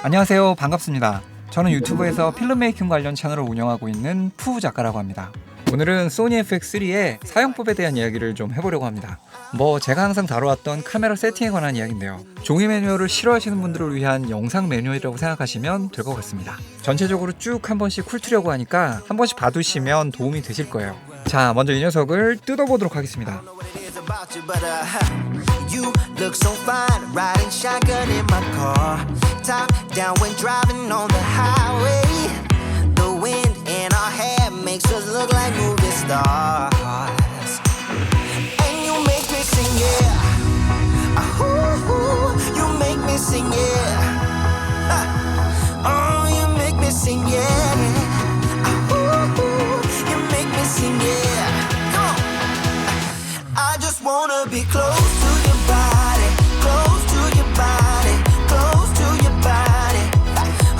안녕하세요. 반갑습니다. 저는 유튜브에서 필름 메이킹 관련 채널을 운영하고 있는 푸우 작가라고 합니다. 오늘은 소니 FX3의 사용법에 대한 이야기를 좀 해보려고 합니다. 제가 항상 다뤄왔던 카메라 세팅에 관한 이야기인데요. 종이 매뉴얼을 싫어하시는 분들을 위한 영상 매뉴얼이라고 생각하시면 될 것 같습니다. 전체적으로 쭉 한 번씩 훑으려고 하니까 한 번씩 봐두시면 도움이 되실 거예요. 자, 먼저 이 녀석을 뜯어보도록 하겠습니다. You look so fine, riding shotgun in my car. Top down when driving on the highway. The wind in our hair makes us look like movie stars. And you make me sing, yeah. Ooh, you make me sing, yeah. Oh, you make me sing, yeah. Ooh, you make me sing, yeah. Come on. I just wanna be close to your body, close to your body, close to your body.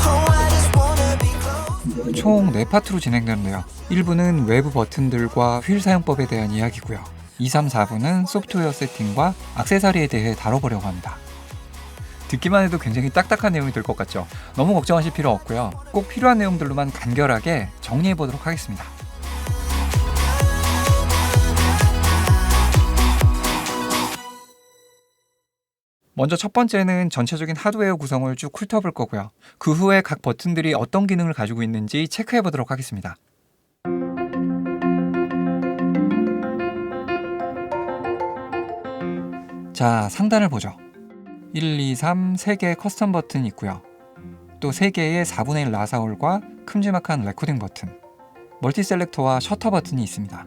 Oh, I just wanna be close. 총 4파트로 진행되는데요. 1부는 외부 버튼들과 휠 사용법에 대한 이야기고요. 2, 3, 4부는 소프트웨어 세팅과 액세서리에 대해 다뤄보려고 합니다. 듣기만 해도 굉장히 딱딱한 내용이 될 것 같죠? 너무 걱정하실 필요 없고요. 꼭 필요한 내용들로만 간결하게 정리해보도록 하겠습니다. 먼저 첫 번째는 전체적인 하드웨어 구성을 쭉 훑어볼 거고요. 그 후에 각 버튼들이 어떤 기능을 가지고 있는지 체크해 보도록 하겠습니다. 자, 상단을 보죠. 1, 2, 3, 3개의 커스텀 버튼이 있고요. 또 3개의 4분의 1 라사홀과 큼지막한 레코딩 버튼, 멀티 셀렉터와 셔터 버튼이 있습니다.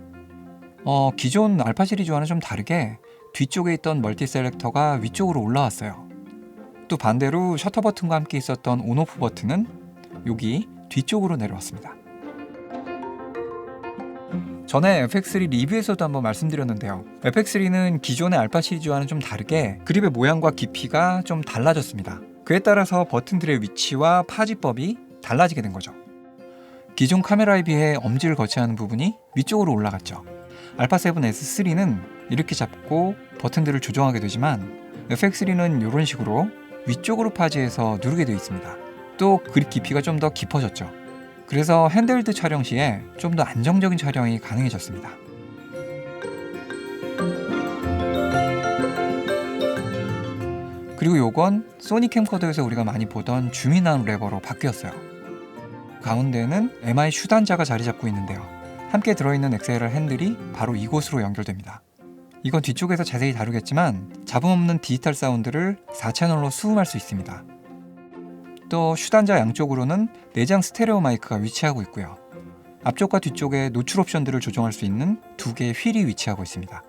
기존 알파 시리즈와는 좀 다르게 뒤쪽에 있던 멀티 셀렉터가 위쪽으로 올라왔어요. 또 반대로 셔터 버튼과 함께 있었던 온오프 버튼은 여기 뒤쪽으로 내려왔습니다. 전에 FX3 리뷰에서도 한번 말씀드렸는데요. FX3는 기존의 알파 시리즈와는 좀 다르게 그립의 모양과 깊이가 좀 달라졌습니다. 그에 따라서 버튼들의 위치와 파지법이 달라지게 된 거죠. 기존 카메라에 비해 엄지를 거치하는 부분이 위쪽으로 올라갔죠. 알파 7 S3는 이렇게 잡고 버튼들을 조정하게 되지만 FX3는 이런 식으로 위쪽으로 파지해서 누르게 되어 있습니다. 또 그립 깊이가 좀 더 깊어졌죠. 그래서 핸드헬드 촬영 시에 좀 더 안정적인 촬영이 가능해졌습니다. 그리고 요건 소니 캠코더에서 우리가 많이 보던 줌인아웃 레버로 바뀌었어요. 가운데는 MI 슈단자가 자리 잡고 있는데요. 함께 들어있는 XLR 핸들이 바로 이곳으로 연결됩니다. 이건 뒤쪽에서 자세히 다루겠지만 잡음 없는 디지털 사운드를 4채널로 수음할 수 있습니다. 또 슈단자 양쪽으로는 내장 스테레오 마이크가 위치하고 있고요. 앞쪽과 뒤쪽에 노출 옵션들을 조정할 수 있는 2개의 휠이 위치하고 있습니다.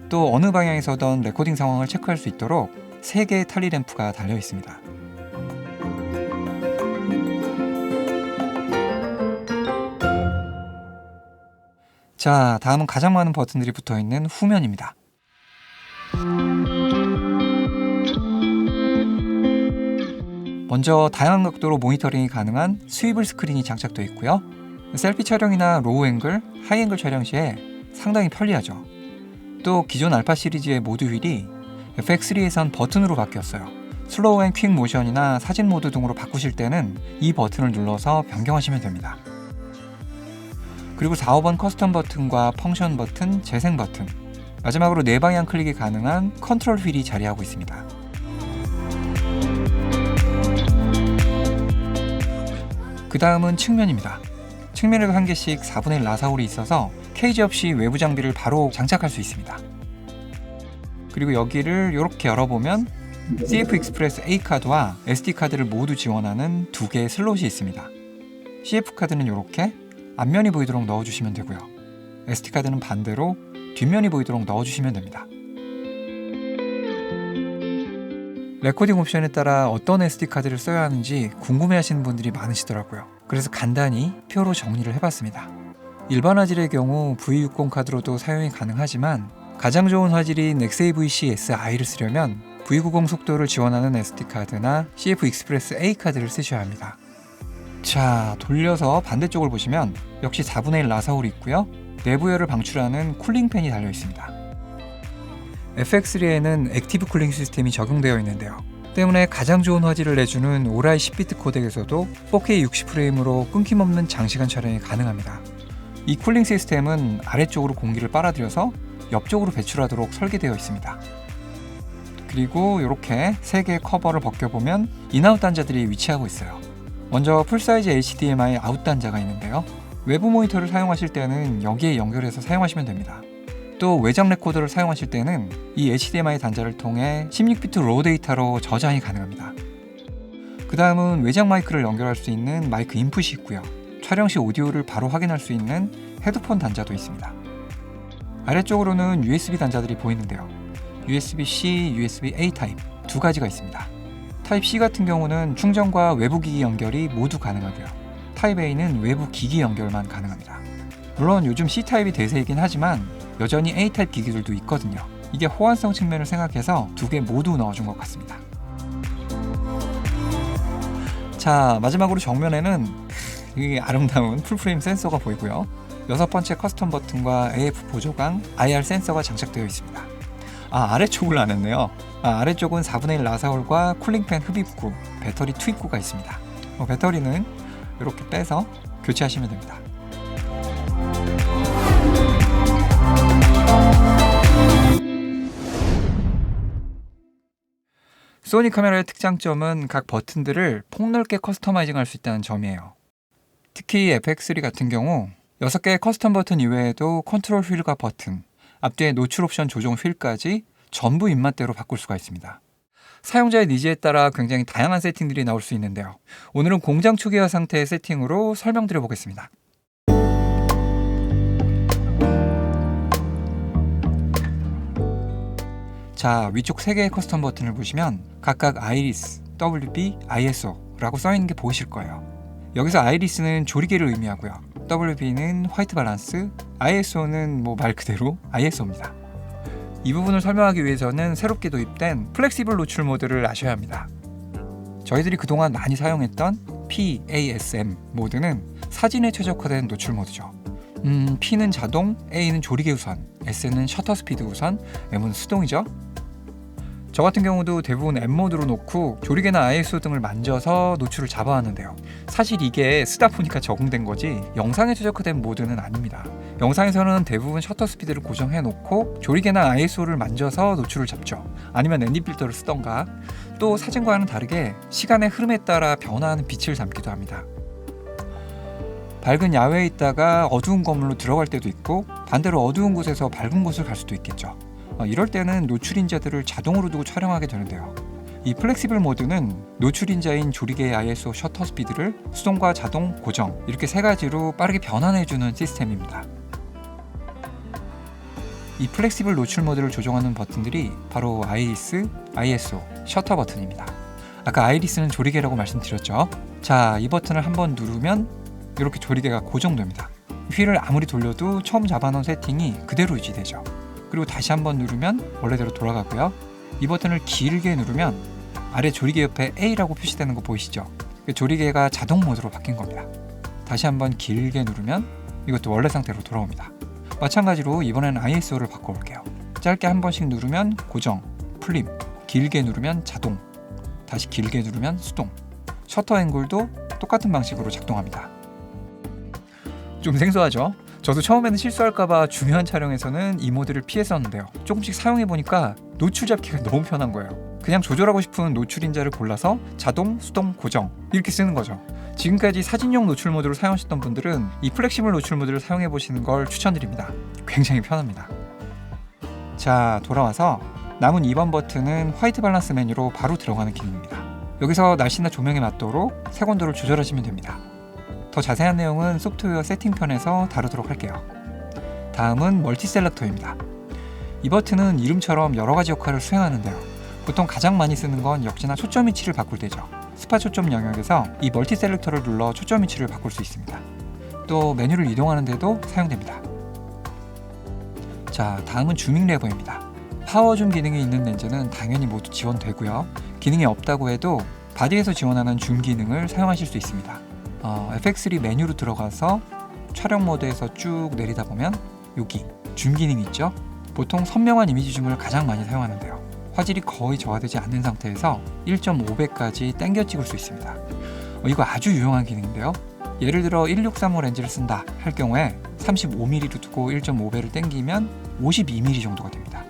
또 어느 방향에서든 레코딩 상황을 체크할 수 있도록 3개의 탈리 램프가 달려 있습니다. 자, 다음은 가장 많은 버튼들이 붙어있는 후면입니다. 먼저 다양한 각도로 모니터링이 가능한 스위블 스크린이 장착되어 있고요. 셀피 촬영이나 로우 앵글, 하이 앵글 촬영 시에 상당히 편리하죠. 또 기존 알파 시리즈의 모드 휠이 FX3에선 버튼으로 바뀌었어요. 슬로우 앤 퀵 모션이나 사진 모드 등으로 바꾸실 때는 이 버튼을 눌러서 변경하시면 됩니다. 그리고 4, 5번 커스텀 버튼과 펑션 버튼, 재생 버튼, 마지막으로 4방향 클릭이 가능한 컨트롤 휠이 자리하고 있습니다. 그 다음은 측면입니다. 측면에도 한 개씩 4분의 1 라사홀이 있어서 케이지 없이 외부 장비를 바로 장착할 수 있습니다. 그리고 여기를 이렇게 열어보면 CF 익스프레스 A 카드와 SD 카드를 모두 지원하는 2개의 슬롯이 있습니다. CF 카드는 이렇게 앞면이 보이도록 넣어주시면 되고요. SD카드는 반대로 뒷면이 보이도록 넣어주시면 됩니다. 레코딩 옵션에 따라 어떤 SD카드를 써야 하는지 궁금해하시는 분들이 많으시더라고요. 그래서 간단히 표로 정리를 해봤습니다. 일반 화질의 경우 V60 카드로도 사용이 가능하지만 가장 좋은 화질인 XAVC-SI를 쓰려면 V90 속도를 지원하는 SD카드나 CF 익스프레스 A 카드를 쓰셔야 합니다. 자, 돌려서 반대쪽을 보시면 역시 4분의 1 라사홀이 있고요. 내부열을 방출하는 쿨링팬이 달려 있습니다. FX3에는 액티브 쿨링 시스템이 적용되어 있는데요. 때문에 가장 좋은 화질을 내주는 오라이 10비트 코덱에서도 4K 60프레임으로 끊김없는 장시간 촬영이 가능합니다. 이 쿨링 시스템은 아래쪽으로 공기를 빨아들여서 옆쪽으로 배출하도록 설계되어 있습니다. 그리고 이렇게 3개의 커버를 벗겨보면 인아웃 단자들이 위치하고 있어요. 먼저 풀사이즈 HDMI 아웃 단자가 있는데요. 외부 모니터를 사용하실 때는 여기에 연결해서 사용하시면 됩니다. 또 외장 레코더를 사용하실 때는 이 HDMI 단자를 통해 16비트 로우 데이터로 저장이 가능합니다. 그 다음은 외장 마이크를 연결할 수 있는 마이크 인풋이 있고요. 촬영 시 오디오를 바로 확인할 수 있는 헤드폰 단자도 있습니다. 아래쪽으로는 USB 단자들이 보이는데요. USB-C, USB-A 타입 두 가지가 있습니다. 타입 C 같은 경우는 충전과 외부 기기 연결이 모두 가능하고요. 타입 A는 외부 기기 연결만 가능합니다. 물론 요즘 C 타입이 대세이긴 하지만 여전히 A 타입 기기들도 있거든요. 이게 호환성 측면을 생각해서 두 개 모두 넣어준 것 같습니다. 자, 마지막으로 정면에는 이 아름다운 풀프레임 센서가 보이고요. 6번째 커스텀 버튼과 AF 보조강, IR 센서가 장착되어 있습니다. 아래쪽을 안 했네요. 아래쪽은 4분의 1 라사홀과 쿨링팬 흡입구, 배터리 투입구가 있습니다. 배터리는 이렇게 빼서 교체하시면 됩니다. 소니 카메라의 특장점은 각 버튼들을 폭넓게 커스터마이징 할 수 있다는 점이에요. 특히 FX3 같은 경우 6개의 커스텀 버튼 이외에도 컨트롤 휠과 버튼, 앞뒤의 노출 옵션 조정 휠까지 전부 입맛대로 바꿀 수가 있습니다. 사용자의 니즈에 따라 굉장히 다양한 세팅들이 나올 수 있는데요. 오늘은 공장 초기화 상태의 세팅으로 설명드려 보겠습니다. 자, 위쪽 3개의 커스텀 버튼을 보시면 각각 아이리스, WB, ISO라고 써있는 게 보이실 거예요. 여기서 아이리스는 조리개를 의미하고요. WB는 화이트 밸런스, ISO는 말 그대로 ISO입니다. 이 부분을 설명하기 위해서는 새롭게 도입된 플렉시블 노출 모드를 아셔야 합니다. 저희들이 그동안 많이 사용했던 PASM 모드는 사진에 최적화된 노출 모드죠. P는 자동, A는 조리개 우선, S는 셔터 스피드 우선, M은 수동이죠. 저 같은 경우도 대부분 M 모드로 놓고 조리개나 ISO 등을 만져서 노출을 잡아왔는데요. 사실 이게 쓰다 보니까 적응된 거지 영상에 최적화된 모드는 아닙니다. 영상에서는 대부분 셔터 스피드를 고정해 놓고 조리개나 ISO를 만져서 노출을 잡죠. 아니면 ND 필터를 쓰던가, 또 사진과는 다르게 시간의 흐름에 따라 변화하는 빛을 담기도 합니다. 밝은 야외에 있다가 어두운 건물로 들어갈 때도 있고, 반대로 어두운 곳에서 밝은 곳을 갈 수도 있겠죠. 이럴 때는 노출 인자들을 자동으로 두고 촬영하게 되는데요. 이 플렉시블 모드는 노출 인자인 조리개의 ISO 셔터 스피드를 수동과 자동, 고정 이렇게 3가지로 빠르게 변환해주는 시스템입니다. 이 플렉시블 노출 모드를 조정하는 버튼들이 바로 아이리스, ISO, 셔터 버튼입니다. 아까 아이리스는 조리개라고 말씀드렸죠. 자, 이 버튼을 한번 누르면 이렇게 조리개가 고정됩니다. 휠을 아무리 돌려도 처음 잡아놓은 세팅이 그대로 유지되죠. 그리고 다시 한번 누르면 원래대로 돌아가고요. 이 버튼을 길게 누르면 아래 조리개 옆에 A라고 표시되는 거 보이시죠? 조리개가 자동 모드로 바뀐 겁니다. 다시 한번 길게 누르면 이것도 원래 상태로 돌아옵니다. 마찬가지로 이번에는 ISO를 바꿔볼게요. 짧게 한 번씩 누르면 고정, 풀림, 길게 누르면 자동, 다시 길게 누르면 수동. 셔터 앵글도 똑같은 방식으로 작동합니다. 좀 생소하죠? 저도 처음에는 실수할까봐 중요한 촬영에서는 이 모드를 피했었는데요. 조금씩 사용해보니까 노출 잡기가 너무 편한 거예요. 그냥 조절하고 싶은 노출 인자를 골라서 자동, 수동, 고정 이렇게 쓰는 거죠. 지금까지 사진용 노출 모드를 사용하셨던 분들은 이 플렉시블 노출 모드를 사용해보시는 걸 추천드립니다. 굉장히 편합니다. 자, 돌아와서 남은 2번 버튼은 화이트 밸런스 메뉴로 바로 들어가는 기능입니다. 여기서 날씨나 조명에 맞도록 색온도를 조절하시면 됩니다. 더 자세한 내용은 소프트웨어 세팅편에서 다루도록 할게요. 다음은 멀티 셀렉터입니다. 이 버튼은 이름처럼 여러 가지 역할을 수행하는데요. 보통 가장 많이 쓰는 건 역시나 초점 위치를 바꿀 때죠. 스파 초점 영역에서 이 멀티 셀렉터를 눌러 초점 위치를 바꿀 수 있습니다. 또 메뉴를 이동하는 데도 사용됩니다. 자, 다음은 줌잉 레버입니다. 파워 줌 기능이 있는 렌즈는 당연히 모두 지원되고요. 기능이 없다고 해도 바디에서 지원하는 줌 기능을 사용하실 수 있습니다. FX3 메뉴로 들어가서 촬영 모드에서 쭉 내리다 보면 여기 줌 기능이 있죠. 보통 선명한 이미지 줌을 가장 많이 사용하는데요. 화질이 거의 저하되지 않는 상태에서 1.5배까지 당겨 찍을 수 있습니다. 이거 아주 유용한 기능인데요. 예를 들어 1635 렌즈를 쓴다 할 경우에 35mm로 두고 1.5배를 당기면 52mm 정도가 됩니다.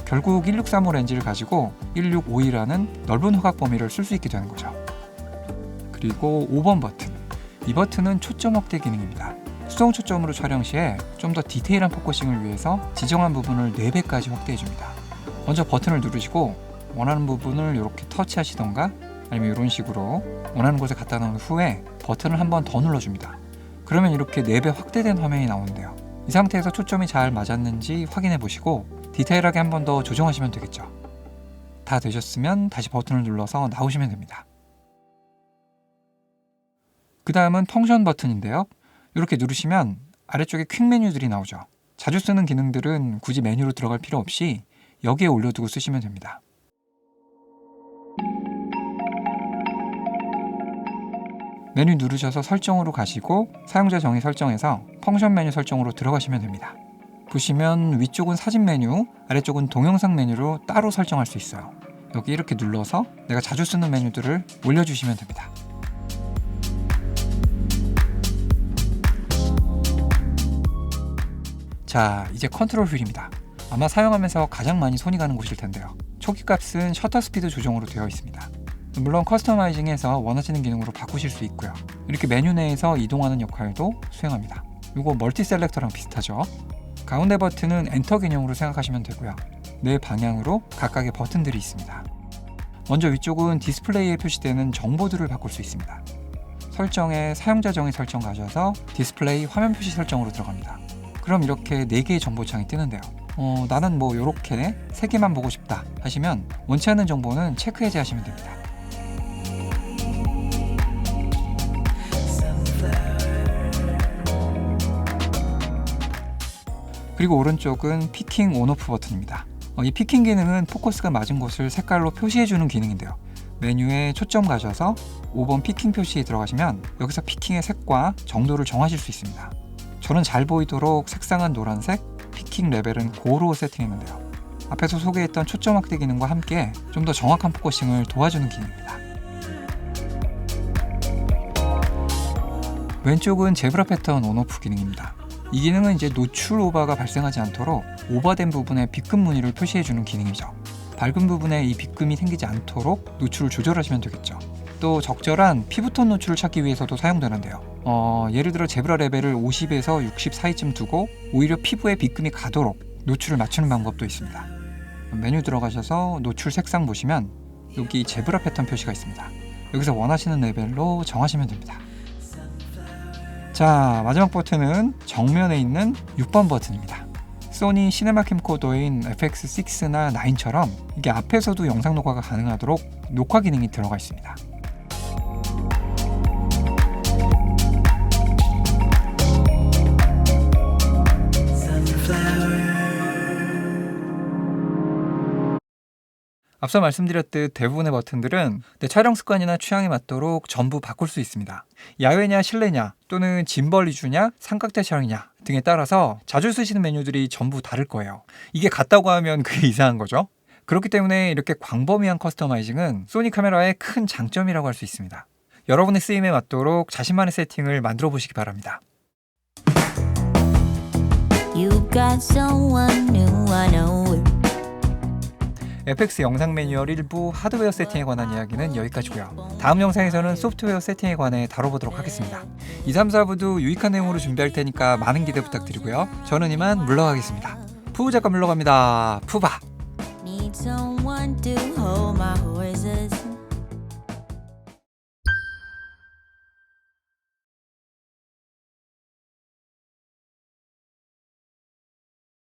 결국 1635 렌즈를 가지고 1652라는 넓은 후각 범위를 쓸 수 있게 되는 거죠. 그리고 5번 버튼. 이 버튼은 초점 확대 기능입니다. 수동 초점으로 촬영 시에 좀 더 디테일한 포커싱을 위해서 지정한 부분을 4배까지 확대해줍니다. 먼저 버튼을 누르시고 원하는 부분을 이렇게 터치하시던가 아니면 이런 식으로 원하는 곳에 갖다 놓은 후에 버튼을 한 번 더 눌러줍니다. 그러면 이렇게 4배 확대된 화면이 나오는데요. 이 상태에서 초점이 잘 맞았는지 확인해 보시고 디테일하게 한 번 더 조정하시면 되겠죠. 다 되셨으면 다시 버튼을 눌러서 나오시면 됩니다. 그 다음은 펑션 버튼인데요. 이렇게 누르시면 아래쪽에 퀵 메뉴들이 나오죠. 자주 쓰는 기능들은 굳이 메뉴로 들어갈 필요 없이 여기에 올려두고 쓰시면 됩니다. 메뉴 누르셔서 설정으로 가시고 사용자 정의 설정에서 펑션 메뉴 설정으로 들어가시면 됩니다. 보시면 위쪽은 사진 메뉴, 아래쪽은 동영상 메뉴로 따로 설정할 수 있어요. 여기 이렇게 눌러서 내가 자주 쓰는 메뉴들을 올려주시면 됩니다. 자, 이제 컨트롤 휠입니다. 아마 사용하면서 가장 많이 손이 가는 곳일 텐데요. 초기 값은 셔터 스피드 조정으로 되어 있습니다. 물론 커스터마이징해서 원하시는 기능으로 바꾸실 수 있고요. 이렇게 메뉴 내에서 이동하는 역할도 수행합니다. 이거 멀티 셀렉터랑 비슷하죠. 가운데 버튼은 엔터 개념으로 생각하시면 되고요. 네 방향으로 각각의 버튼들이 있습니다. 먼저 위쪽은 디스플레이에 표시되는 정보들을 바꿀 수 있습니다. 설정에 사용자 정의 설정 가셔서 디스플레이 화면 표시 설정으로 들어갑니다. 그럼 이렇게 4개의 정보창이 뜨는데요. 나는 뭐 이렇게 3개만 보고 싶다 하시면 원치 않는 정보는 체크 해제하시면 됩니다. 그리고 오른쪽은 피킹 온오프 버튼입니다. 이 피킹 기능은 포커스가 맞은 곳을 색깔로 표시해주는 기능인데요. 메뉴에 초점 가셔서 5번 피킹 표시에 들어가시면 여기서 피킹의 색과 정도를 정하실 수 있습니다. 저는 잘 보이도록 색상은 노란색, 피킹 레벨은 고로 세팅했는데요. 앞에서 소개했던 초점 확대 기능과 함께 좀 더 정확한 포커싱을 도와주는 기능입니다. 왼쪽은 제브라 패턴 온오프 기능입니다. 이 기능은 이제 노출 오버가 발생하지 않도록 오버된 부분에 빗금 무늬를 표시해주는 기능이죠. 밝은 부분에 이 빗금이 생기지 않도록 노출을 조절하시면 되겠죠. 또 적절한 피부톤 노출을 찾기 위해서도 사용되는데요. 예를 들어 제브라 레벨을 50에서 60 사이쯤 두고 오히려 피부에 빗금이 가도록 노출을 맞추는 방법도 있습니다. 메뉴 들어가셔서 노출 색상 보시면 여기 제브라 패턴 표시가 있습니다. 여기서 원하시는 레벨로 정하시면 됩니다. 자, 마지막 버튼은 정면에 있는 6번 버튼입니다. 소니 시네마 캠코더인 FX6나 9처럼 이게 앞에서도 영상 녹화가 가능하도록 녹화 기능이 들어가 있습니다. 앞서 말씀드렸듯 대부분의 버튼들은 내 촬영 습관이나 취향에 맞도록 전부 바꿀 수 있습니다. 야외냐 실내냐 또는 짐벌 위주냐 삼각대 촬영이냐 등에 따라서 자주 쓰시는 메뉴들이 전부 다를 거예요. 이게 같다고 하면 그게 이상한 거죠. 그렇기 때문에 이렇게 광범위한 커스터마이징은 소니 카메라의 큰 장점이라고 할 수 있습니다. 여러분의 쓰임에 맞도록 자신만의 세팅을 만들어 보시기 바랍니다. You got someone new, I know it. FX 영상 매뉴얼 일부 하드웨어 세팅에 관한 이야기는 여기까지고요. 다음 영상에서는 소프트웨어 세팅에 관해 다뤄보도록 하겠습니다. 2, 3, 4부도 유익한 내용으로 준비할 테니까 많은 기대 부탁드리고요. 저는 이만 물러가겠습니다. 푸우 작가 물러갑니다. 푸바!